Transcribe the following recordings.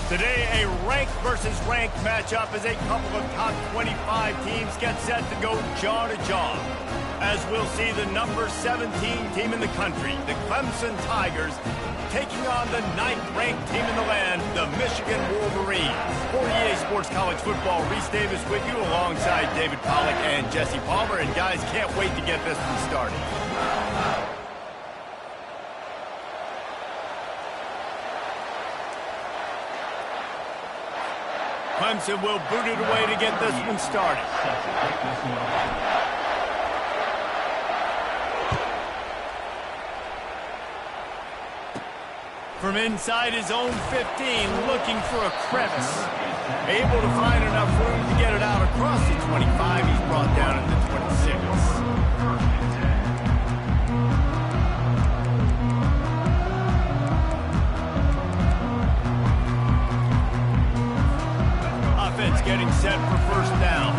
Today, a ranked versus ranked matchup as a couple of top 25 teams get set to go jaw to jaw. As we'll see the number 17 team in the country, the Clemson Tigers, taking on the 9th-ranked team in the land, the Michigan Wolverines. For EA Sports College Football, Reese Davis with you alongside David Pollack and Jesse Palmer. And guys, can't wait to get this one started. Clemson will boot it away to get this one started. From inside his own 15, looking for a crevice. Able to find enough room to get it out across the 25. He's brought down at the 26. Offense getting set for first down.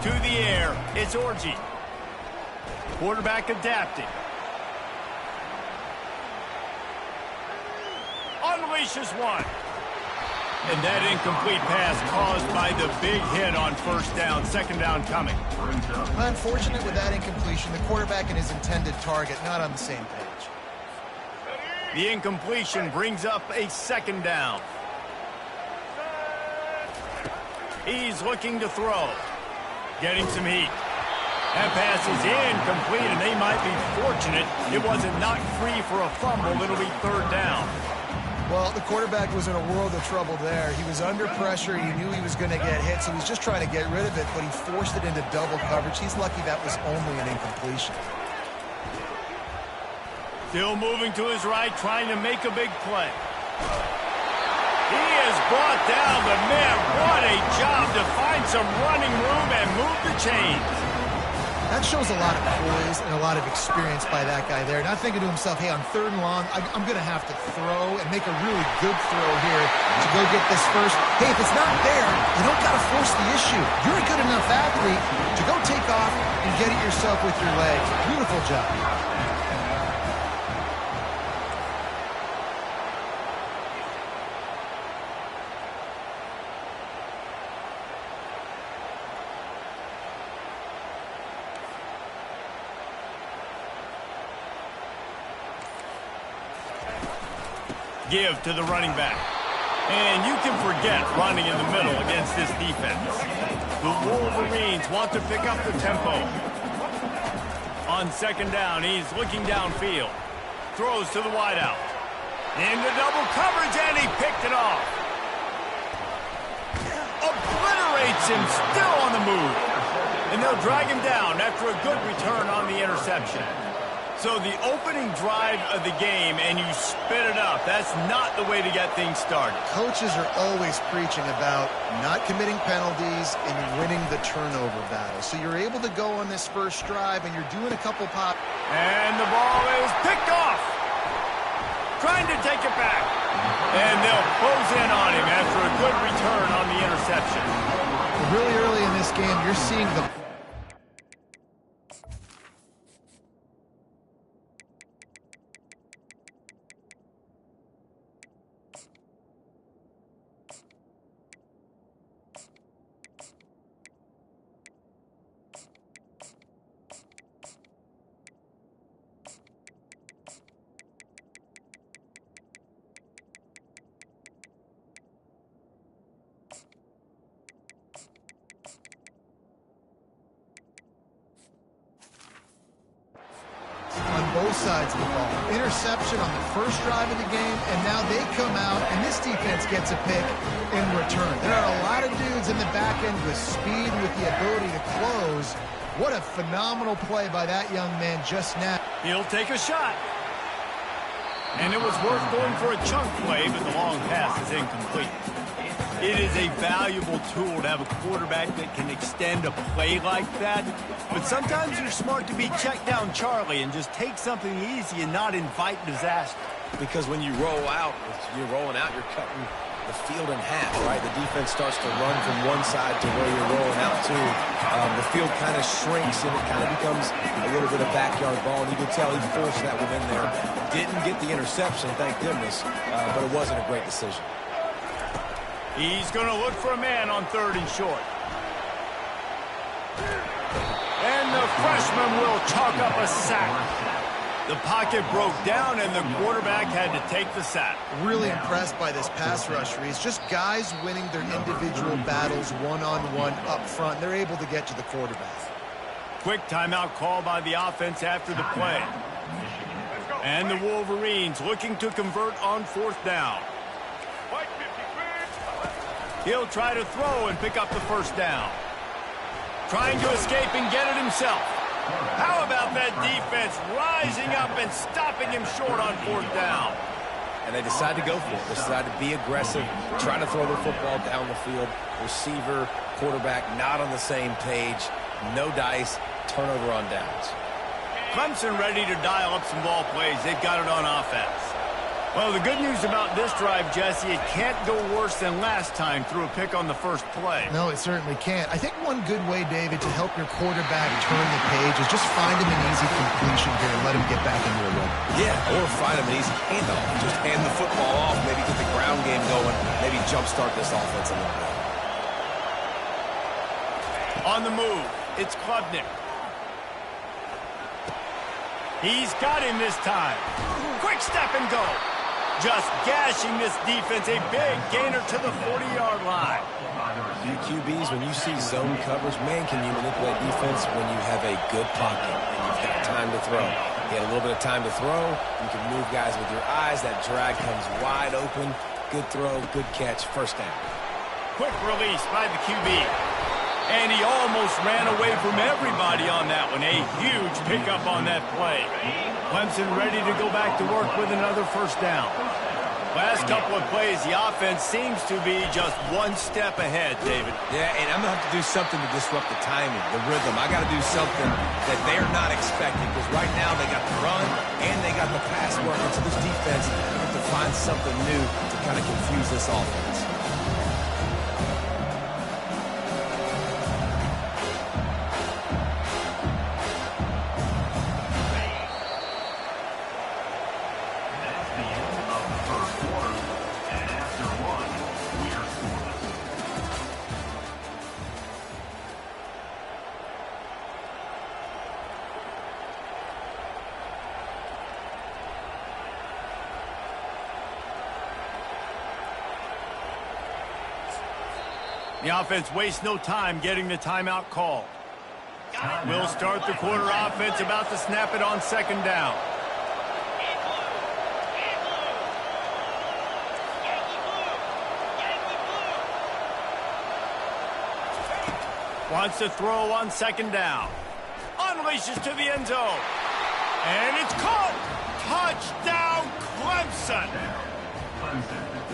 To the air, it's Orji. Quarterback adapting. Unleashes one. And that incomplete pass caused by the big hit on first down. Second down coming. Unfortunate with that incompletion. The quarterback and his intended target not on the same page. The incompletion brings up a second down. He's looking to throw. Getting some heat. That pass is incomplete, and they might be fortunate it wasn't knocked free for a fumble. It'll be third down. Well, the quarterback was in a world of trouble there. He was under pressure. He knew he was going to get hit, so he was just trying to get rid of it, but he forced it into double coverage. He's lucky that was only an incompletion. Still moving to his right, trying to make a big play. He is brought down, but man, what a job to find some running room and move the chains. That shows a lot of poise and a lot of experience by that guy there. Not thinking to himself, hey, on third and long, I'm going to have to throw and make a really good throw here to go get this first. Hey, if it's not there, you don't got to force the issue. You're a good enough athlete to go take off and get it yourself with your legs. Beautiful job. Give to the running back. And you can forget running in the middle against this defense. The Wolverines want to pick up the tempo. On second down, he's looking downfield. Throws to the wideout. Into double coverage, and he picked it off. Obliterates him, still on the move. And they'll drag him down after a good return on the interception. So the opening drive of the game, and you spit it up. That's not the way to get things started. Coaches are always preaching about not committing penalties and winning the turnover battle. So you're able to go on this first drive, and you're doing a couple pop. And the ball is picked off. Trying to take it back. And they'll close in on him after a good return on the interception. Really early in this game, you're seeing the... both sides of the ball. Interception on the first drive of the game, and now they come out, and this defense gets a pick in return. There are a lot of dudes in the back end with speed, with the ability to close. What a phenomenal play by that young man just now. He'll take a shot. And it was worth going for a chunk play, but the long pass is incomplete. It is a valuable tool to have a quarterback that can extend a play like that. But sometimes you're smart to be check down Charlie and just take something easy and not invite disaster. Because when you roll out, you're rolling out, you're cutting the field in half, right? The defense starts to run from one side to where you're rolling out to. The field kind of shrinks, and it kind of becomes a little bit of backyard ball. And you can tell he forced that one in there. Didn't get the interception, thank goodness, but it wasn't a great decision. He's going to look for a man on 3rd and short. And the freshman will chalk up a sack. The pocket broke down, and the quarterback had to take the sack. Really impressed by this pass rush, Reese. Just guys winning their individual battles one-on-one up front. They're able to get to the quarterback. Quick timeout call by the offense after the play. And the Wolverines looking to convert on 4th down. He'll try to throw and pick up the 1st down. Trying to escape and get it himself. How about that defense rising up and stopping him short on 4th down? And they decide to go for it. They decide to be aggressive, try to throw the football down the field. Receiver, quarterback not on the same page. No dice, turnover on downs. Clemson ready to dial up some ball plays. They've got it on offense. Well, the good news about this drive, Jesse, it can't go worse than last time through a pick on the 1st play. No, it certainly can't. I think one good way, David, to help your quarterback turn the page is just find him an easy completion here and let him get back into a run. Yeah, or find him an easy handoff. Just hand the football off, maybe get the ground game going, maybe jumpstart this offense a little bit. On the move, it's Klubnik. He's got him this time. Quick step and go. Just gashing this defense, a big gainer to the 40-yard line. You QBs, when you see zone coverage, man, can you manipulate defense when you have a good pocket and you've got time to throw. You had a little bit of time to throw. You can move guys with your eyes. That drag comes wide open. Good throw, good catch, 1st down. Quick release by the QB. And he almost ran away from everybody on that one. A huge pickup on that play. Clemson ready to go back to work with another 1st down. Last couple of plays, the offense seems to be just one step ahead, David. Yeah, and I'm going to have to do something to disrupt the timing, the rhythm. I got to do something that they're not expecting, because right now they got the run and they got the pass working. So this defense has to find something new to kind of confuse this offense. The offense wastes no time getting the timeout call. We'll start the quarter offense, about to snap it on 2nd down. Wants to throw on 2nd down. Unleashes to the end zone. And it's caught. Touchdown, Clemson.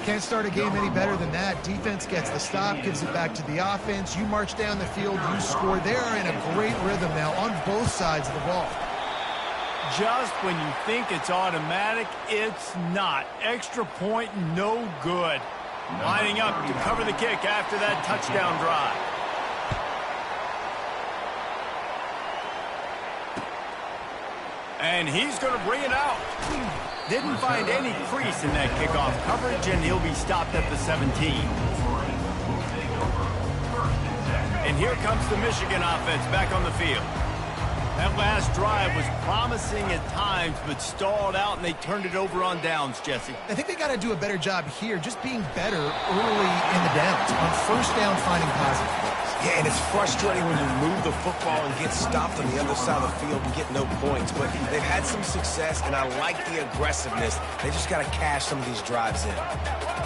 Can't start a game any better than that. Defense gets the stop, gives it back to the offense. You march down the field, you score. They're in a great rhythm now on both sides of the ball. Just when you think it's automatic, it's not. Extra point, no good. Lining up to cover the kick after that touchdown drive. And he's going to bring it out. Didn't find any crease in that kickoff coverage, and he'll be stopped at the 17. And here comes the Michigan offense back on the field. That last drive was promising at times, but stalled out, and they turned it over on downs, Jesse. I think they got to do a better job here, just being better early in the downs. On 1st down, finding positive plays. Yeah, and it's frustrating when you move the football and get stopped on the other side of the field and get no points. But they've had some success, and I like the aggressiveness. They just got to cash some of these drives in.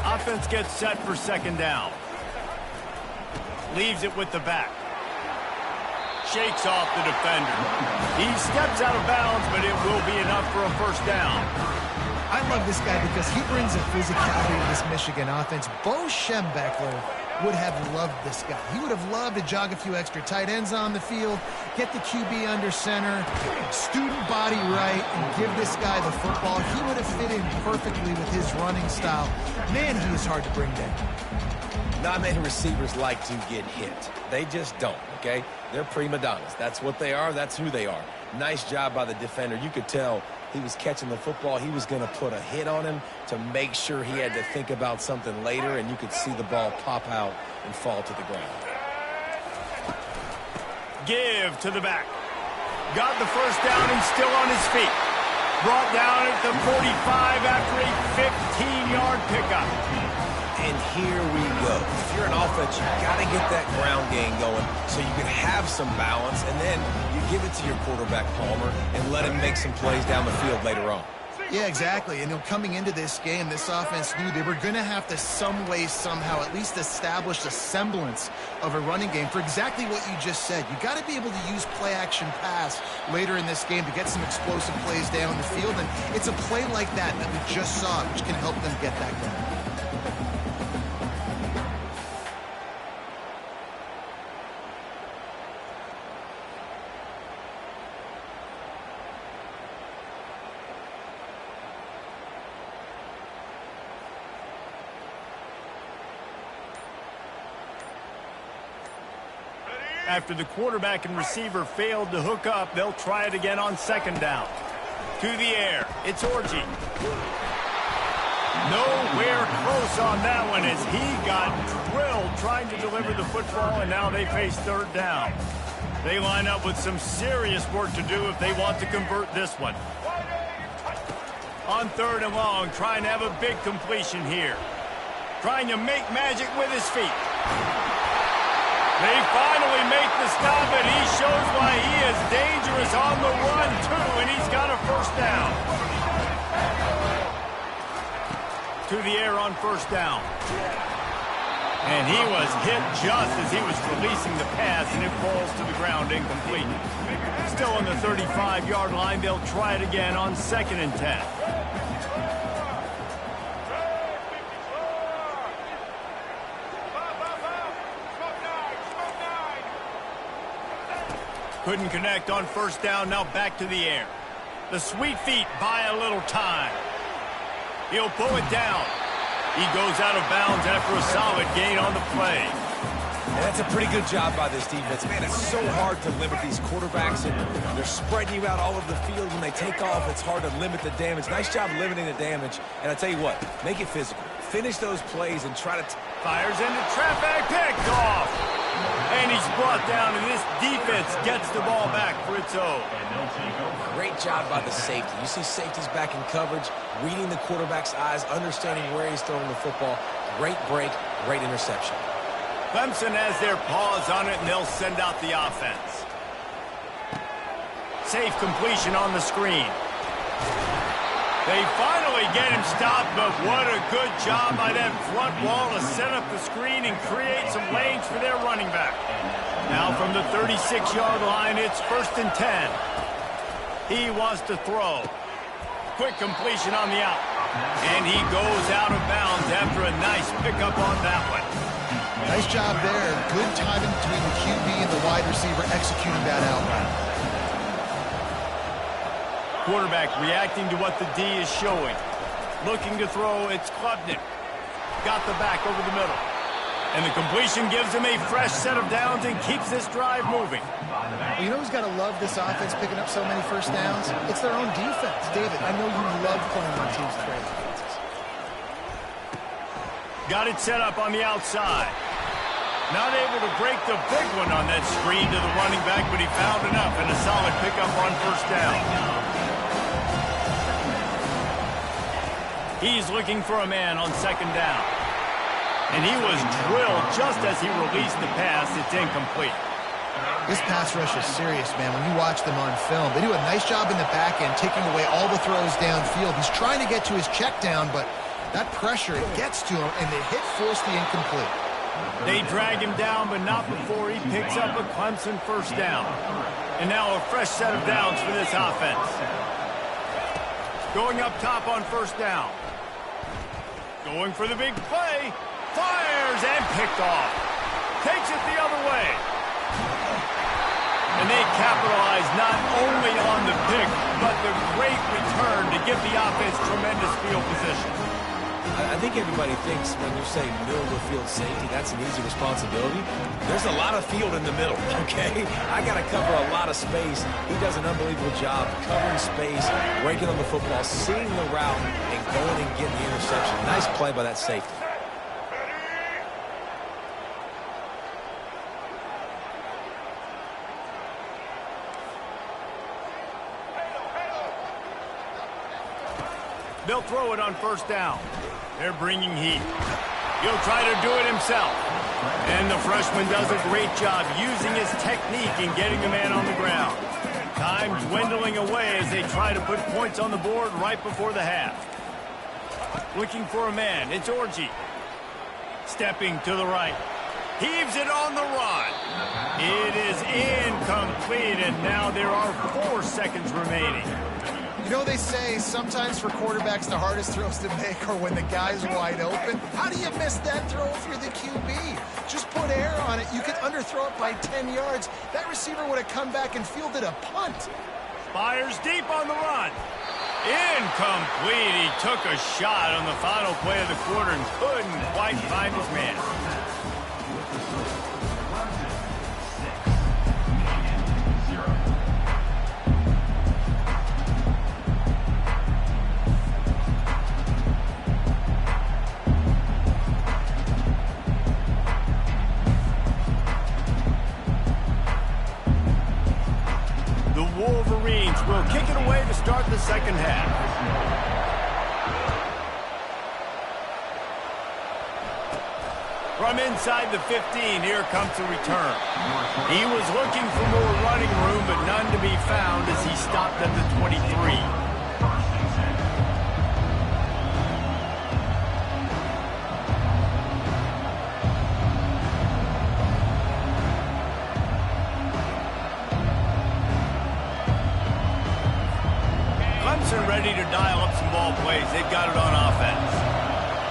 Offense gets set for 2nd down. Leaves it with the back. Shakes off the defender. He steps out of bounds, but it will be enough for a 1st down. I love this guy because he brings a physicality to this Michigan offense. Bo Schembechler would have loved this guy. He would have loved to jog a few extra tight ends on the field, get the QB under center, student body right, and give this guy the football. He would have fit in perfectly with his running style. Man, he is hard to bring down. Not many receivers like to get hit. They just don't, okay? They're prima donnas. That's what they are. That's who they are. Nice job by the defender. You could tell he was catching the football. He was going to put a hit on him to make sure he had to think about something later, and you could see the ball pop out and fall to the ground. Give to the back. Got the first down and still on his feet. Brought down at the 45 after a 15-yard pickup. And here we go. If you're an offense, you got to get that ground game going so you can have some balance, and then you give it to your quarterback, Palmer, and let him make some plays down the field later on. Yeah, exactly. And coming into this game, this offense knew they were going to have to some way, somehow, at least establish a semblance of a running game for exactly what you just said. You got to be able to use play-action pass later in this game to get some explosive plays down the field. And it's a play like that we just saw, which can help them get that going. After the quarterback and receiver failed to hook up, they'll try it again on second down. To the air, it's Orji. Nowhere close on that one as he got drilled trying to deliver the football, and now they face third down. They line up with some serious work to do if they want to convert this one. On third and long, trying to have a big completion here. Trying to make magic with his feet. They finally make the stop, and he shows why he is dangerous on the run, too, and he's got a first down. To the air on first down. And he was hit just as he was releasing the pass, and it falls to the ground incomplete. Still on the 35-yard line, they'll try it again on second and 10. Couldn't connect on first down, now back to the air. The sweet feet buy a little time. He'll pull it down. He goes out of bounds after a solid gain on the play. And that's a pretty good job by this defense. Man, it's so hard to limit these quarterbacks, and they're spreading you out all over the field. When they take off, it's hard to limit the damage. Nice job limiting the damage. And I tell you what, make it physical. Finish those plays and try to... Fires into traffic, picked off. And he's brought down, and this defense gets the ball back for its own. Great job by the safety. You see safeties back in coverage, reading the quarterback's eyes, understanding where he's throwing the football. Great break, great interception. Clemson has their paws on it, and they'll send out the offense. Safe completion on the screen. They finally get him stopped, but what a good job by that front wall to set up the screen and create some lanes for their running back. Now from the 36-yard line, it's first and 10. He wants to throw. Quick completion on the out. And he goes out of bounds after a nice pickup on that one. Nice job there. Good timing between the QB and the wide receiver executing that out. Quarterback reacting to what the D is showing. Looking to throw, it's Klubnik. Got the back over the middle. And the completion gives him a fresh set of downs and keeps this drive moving. Well, you know who's got to love this offense picking up so many first downs? It's their own defense. David, I know you love playing on teams with great defenses. Got it set up on the outside. Not able to break the big one on that screen to the running back, but he found enough and a solid pickup on first down. He's looking for a man on second down. And he was drilled just as he released the pass. It's incomplete. This pass rush is serious, man. When you watch them on film, they do a nice job in the back end, taking away all the throws downfield. He's trying to get to his check down, but that pressure, it gets to him, and the hit forced the incomplete. They drag him down, but not before he picks up a Clemson first down. And now a fresh set of downs for this offense. Going up top on first down. Going for the big play. Fires and picked off. Takes it the other way. And they capitalize not only on the pick, but the great return to give the offense tremendous field position. think everybody thinks when you say middle of the field safety, that's an easy responsibility. There's a lot of field in the middle, okay? I got to cover a lot of space. He does an unbelievable job covering space, breaking on the football, seeing the route, and going and getting the interception. Nice play by that safety. They'll throw it on first down. They're bringing heat. He'll try to do it himself. And the freshman does a great job using his technique and getting the man on the ground. Time dwindling away as they try to put points on the board right before the half. Looking for a man. It's Orji. Stepping to the right. Heaves it on the run. It is incomplete, and now there are 4 seconds remaining. You know, they say sometimes for quarterbacks the hardest throws to make are when the guy's wide open. How do you miss that throw if you're the QB? Just put air on it. You could underthrow it by 10 yards. That receiver would have come back and fielded a punt. Fires deep on the run. Incomplete. He took a shot on the final play of the quarter and couldn't quite find his man. Wolverines will kick it away to start the second half. From inside the 15, here comes the return. He was looking for more running room, but none to be found as he stopped at the 23. Ready to dial up some ball plays. They've got it on offense.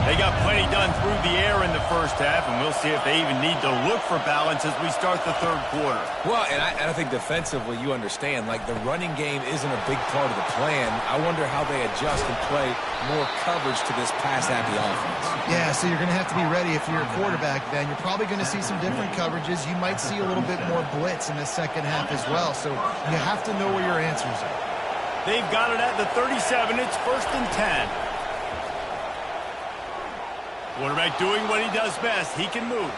They got plenty done through the air in the first half, and we'll see if they even need to look for balance as we start the third quarter. Well, and I think defensively, you understand, like the running game isn't a big part of the plan. I wonder how they adjust and play more coverage to this pass-happy offense. Yeah, so you're going to have to be ready if you're a quarterback then. You're probably going to see some different coverages. You might see a little bit more blitz in the second half as well, so you have to know where your answers are. They've got it at the 37. It's 1st and 10. Quarterback doing what he does best. He can move.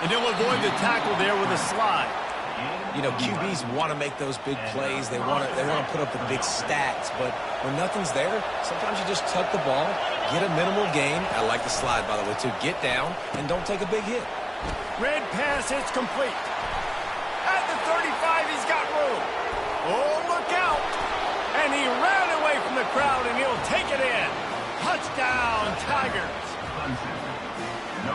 And he'll avoid the tackle there with a slide. You know, QBs want to make those big plays. They want to put up the big stats. But when nothing's there, sometimes you just tuck the ball, get a minimal gain. I like the slide, by the way, too. Get down and don't take a big hit. Red pass, it's complete. At the 35, he's got room. Oh, look out. And he ran away from the crowd, and he'll take it in. Touchdown, Tigers.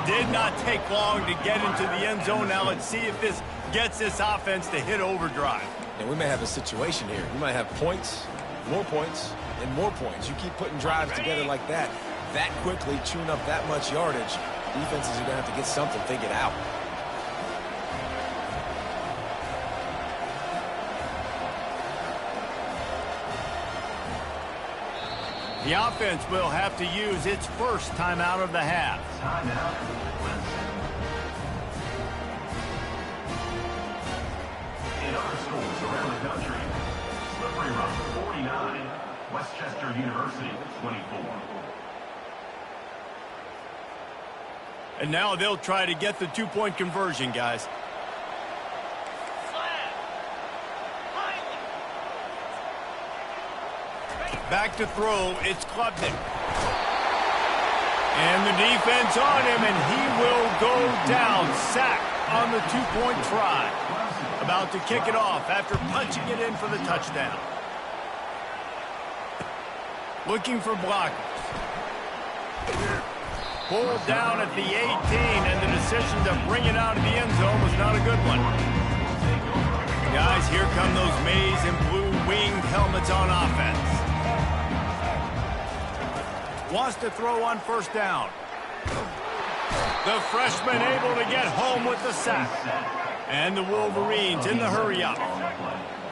Did not take long to get into the end zone. Now let's see if this gets this offense to hit overdrive. And we may have a situation here. You might have points, and more points. You keep putting drives together like that quickly, chewing up that much yardage. Defenses are going to have to get something figured out. The offense will have to use its first timeout of the half. In other schools around the country, Slippery Rock 49, Westchester University 24. And now they'll try to get the two-point conversion, guys. Back to throw, it's Klubnik. And the defense on him, and he will go down. Sack on the two-point try. About to kick it off after punching it in for the touchdown. Looking for blockers. Pulled down at the 18, and the decision to bring it out of the end zone was not a good one. Guys, here come those maize and blue winged helmets on offense. Wants to throw on first down. The freshman able to get home with the sack. And the Wolverines in the hurry up.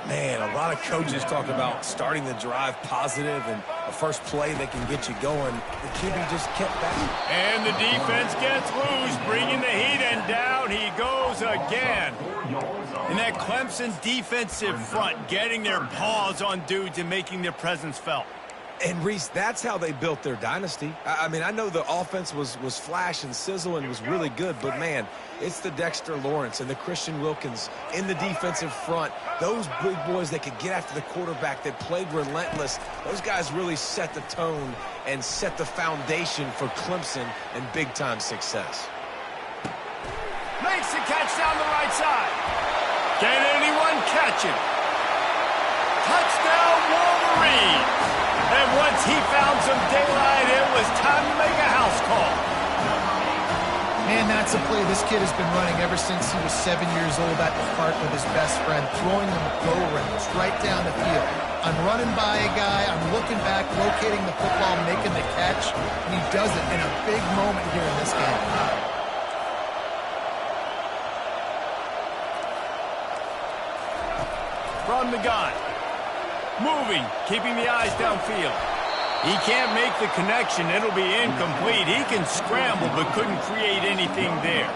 Man, a lot of coaches talk about starting the drive positive and a first play that can get you going. The QB just kept back. And the defense gets loose, bringing the heat, and down he goes again. And that Clemson defensive front getting their paws on dudes and making their presence felt. And, Reese, that's how they built their dynasty. I mean, I know the offense was flash and sizzle and was really good, but, man, it's the Dexter Lawrence and the Christian Wilkins in the defensive front. Those big boys that could get after the quarterback, that played relentless. Those guys really set the tone and set the foundation for Clemson and big-time success. Makes the catch down the right side. Can anyone catch him? Touchdown, Wolverine! And once he found some daylight, it was time to make a house call. Man, that's a play this kid has been running ever since he was 7 years old at the park with his best friend, throwing them go routes right down the field. I'm running by a guy, I'm looking back, locating the football, making the catch, and he does it in a big moment here in this game. From the gun. Moving, keeping the eyes downfield. He can't make the connection. It'll be incomplete. He can scramble, but couldn't create anything there.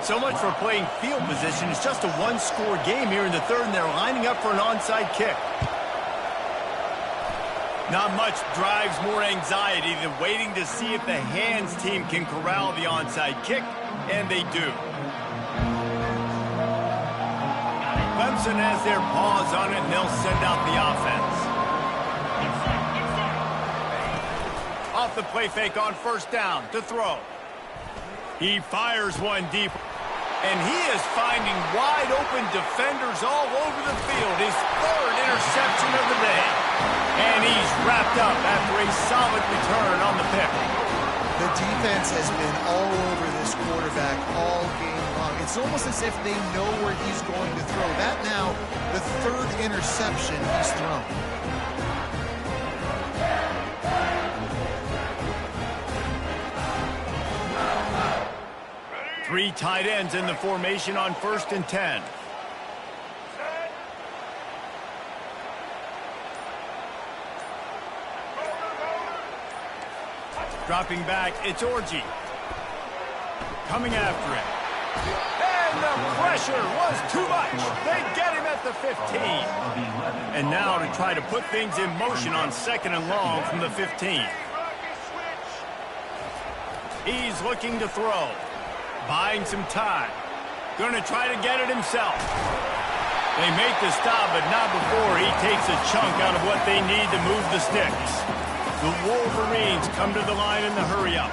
So much for playing field position. It's just a one-score game here in the third, and they're lining up for an onside kick. Not much drives more anxiety than waiting to see if the hands team can corral the onside kick, and they do. Clemson has their paws on it, and they'll send out the offense. Off the play fake on first down to throw. He fires one deep, and he is finding wide open defenders all over the field. His third interception of the day. And he's wrapped up after a solid return on the pick. The defense has been all over this quarterback all game long. It's almost as if they know where he's going to throw. That now, the third interception he's thrown. Three tight ends in the formation on 1st and 10. Dropping back, it's Orji. Coming after him. And the pressure was too much. They get him at the 15. And now to try to put things in motion on 2nd and long from the 15. He's looking to throw. Buying some time. Going to try to get it himself. They make the stop, but not before he takes a chunk out of what they need to move the sticks. The Wolverines come to the line in the hurry-up.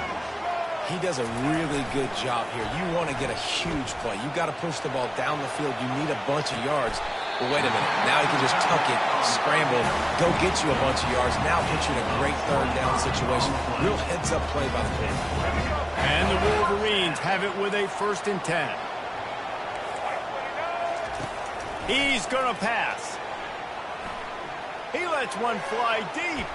He does a really good job here. You want to get a huge play. You got to push the ball down the field. You need a bunch of yards. But wait a minute. Now he can just tuck it, scramble, go get you a bunch of yards. Now put you in a great third down situation. Real heads-up play by the quarterback. And the Wolverines have it with a 1st and 10. He's going to pass. He lets one fly deep.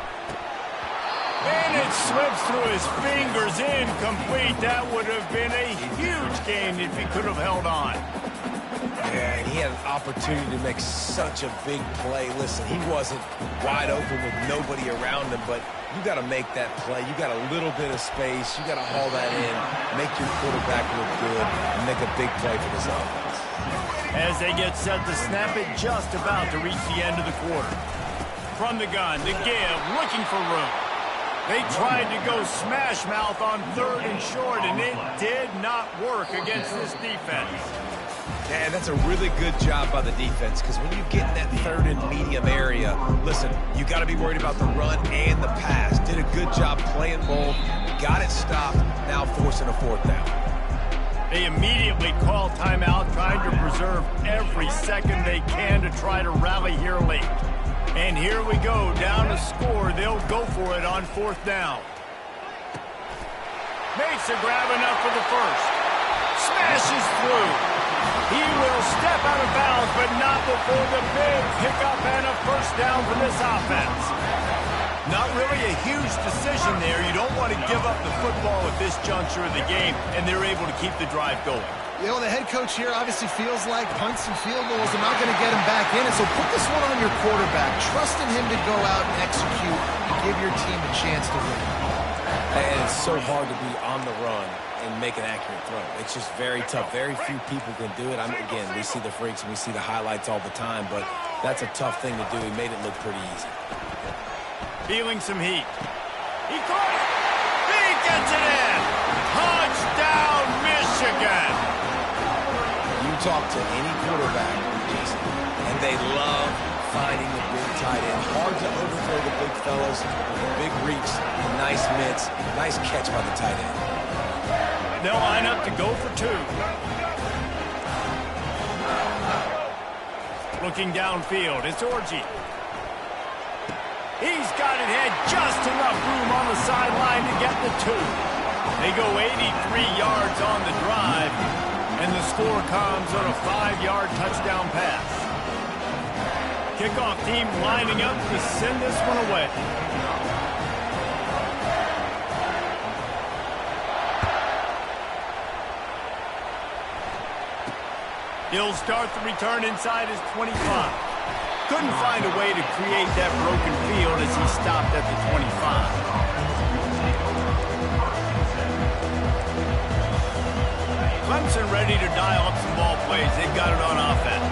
And it slips through his fingers, incomplete. That would have been a huge gain if he could have held on. Yeah, and he had an opportunity to make such a big play. Listen, he wasn't wide open with nobody around him, but you got to make that play. You got a little bit of space. You got to haul that in, make your quarterback look good, and make a big play for this offense. As they get set to snap it, just about to reach the end of the quarter. From the gun, the give, looking for room. They tried to go smash mouth on 3rd and short, and it did not work against this defense. And that's a really good job by the defense, because when you get in that 3rd and medium area, listen, you got to be worried about the run and the pass. Did a good job playing both, got it stopped, now forcing a 4th down. They immediately call timeout, trying to preserve every second they can to try to rally here late. And here we go, down to score. They'll go for it on 4th down. Makes a grab enough for the first. Smashes through. He will step out of bounds, but not before the big pickup and a 1st down for this offense. Not really a huge decision there. You don't want to give up the football at this juncture of the game, and they're able to keep the drive going. You know, the head coach here obviously feels like punts and field goals are not going to get him back in it, so put this one on your quarterback. Trust in him to go out and execute and give your team a chance to win. And it's so hard to be on the run and make an accurate throw. It's just very tough. Very few people can do it. Again, we see the freaks and we see the highlights all the time, but that's a tough thing to do. He made it look pretty easy. Feeling some heat. He caught it. He gets it in. Touchdown, Michigan. You talk to any quarterback, Jason, and they love finding the big tight end. Hard to overthrow the big fellas with the big reach, the nice mitts, nice catch by the tight end. They'll line up to go for two. Looking downfield, it's Orji. He's got it had just enough room on the sideline to get the two. They go 83 yards on the drive, and the score comes on a 5-yard touchdown pass. Kickoff team lining up to send this one away. He'll start the return inside his 25. Couldn't find a way to create that broken field as he stopped at the 25. Clemson ready to dial up some ball plays. They've got it on offense.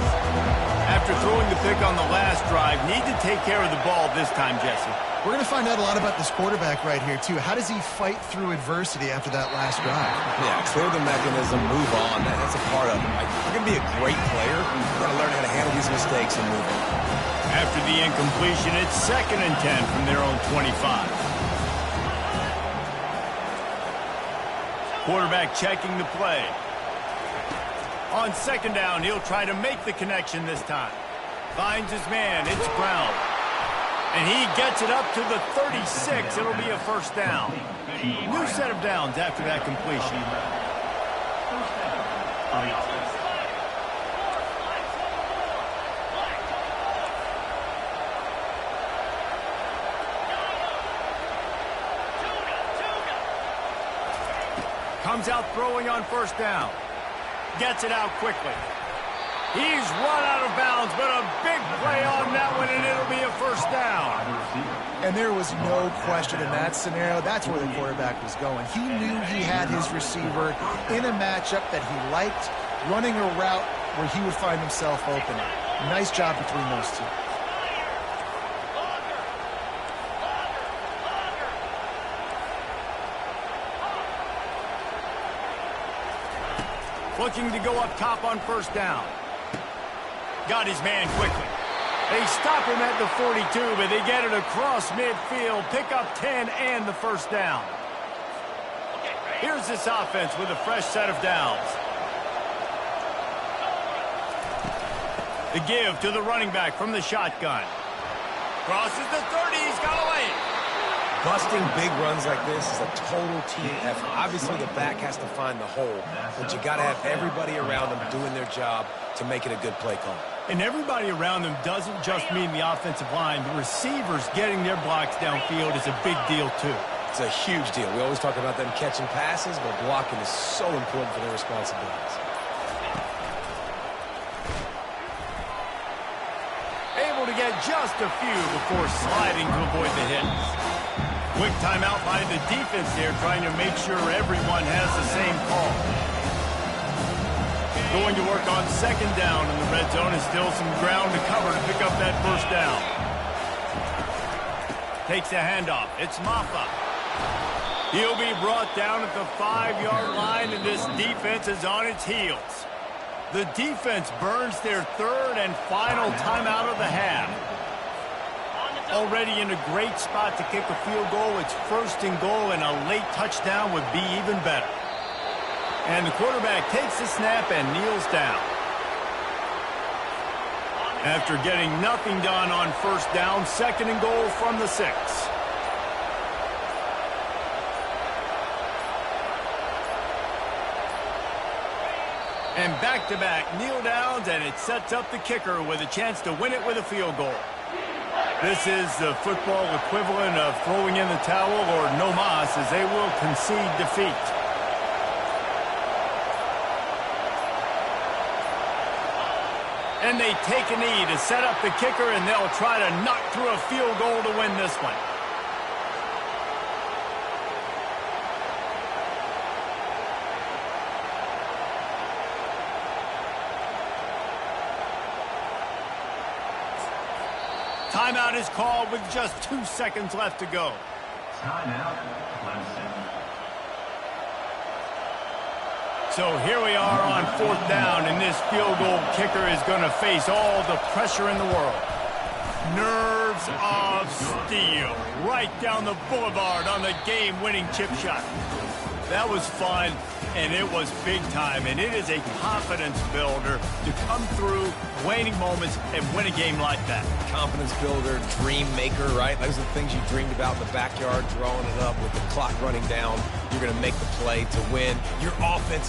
After throwing the pick on the last drive, need to take care of the ball this time, Jesse. We're going to find out a lot about this quarterback right here, too. How does he fight through adversity after that last drive? Yeah, clear the mechanism, move on. That's a part of it. Like, you're going to be a great player. You've got to learn how to handle these mistakes and move on. After the incompletion, it's 2nd and 10 from their own 25. Quarterback checking the play. On 2nd down, he'll try to make the connection this time. Finds his man. It's Brown. And he gets it up to the 36. It'll be a 1st down. New set of downs after that completion. Comes out throwing on 1st down. Gets it out quickly. He's run out of bounds, but a big play on that one, and it'll be a 1st down. And there was no question in that scenario. That's where the quarterback was going. He knew he had his receiver in a matchup that he liked, running a route where he would find himself open. Nice job between those two. Looking to go up top on 1st down. Got his man quickly. They stop him at the 42, but they get it across midfield. Pick up 10 and the 1st down. Here's this offense with a fresh set of downs. The give to the running back from the shotgun. Crosses the 30. He's got away. Busting big runs like this is a total team effort. Obviously, the back has to find the hole, but you got to have everybody around them doing their job to make it a good play call. And everybody around them doesn't just mean the offensive line. The receivers getting their blocks downfield is a big deal, too. It's a huge deal. We always talk about them catching passes, but blocking is so important for their responsibilities. Able to get just a few before sliding to avoid the hits. Quick timeout by the defense there, trying to make sure everyone has the same call. Going to work on 2nd down in the red zone, and still some ground to cover to pick up that 1st down. Takes a handoff. It's Maffa. He'll be brought down at the 5-yard line, and this defense is on its heels. The defense burns their 3rd and final timeout of the half. Already in a great spot to kick a field goal. It's 1st and goal, and a late touchdown would be even better. And the quarterback takes the snap and kneels down. After getting nothing done on 1st down, 2nd and goal from the 6. And back-to-back kneel downs, and it sets up the kicker with a chance to win it with a field goal. This is the football equivalent of throwing in the towel or no mas, as they will concede defeat. And they take a knee to set up the kicker, and they'll try to knock through a field goal to win this one. Timeout is called with just 2 seconds left to go. Timeout, Clemson. So here we are on 4th down, and this field goal kicker is going to face all the pressure in the world. Nerves of steel right down the boulevard on the game-winning chip shot. That was fun, and it was big time, and it is a confidence builder to come through waning moments and win a game like that. Confidence builder, dream maker, right? Those are the things you dreamed about in the backyard, drawing it up with the clock running down. You're going to make the play to win. Your offense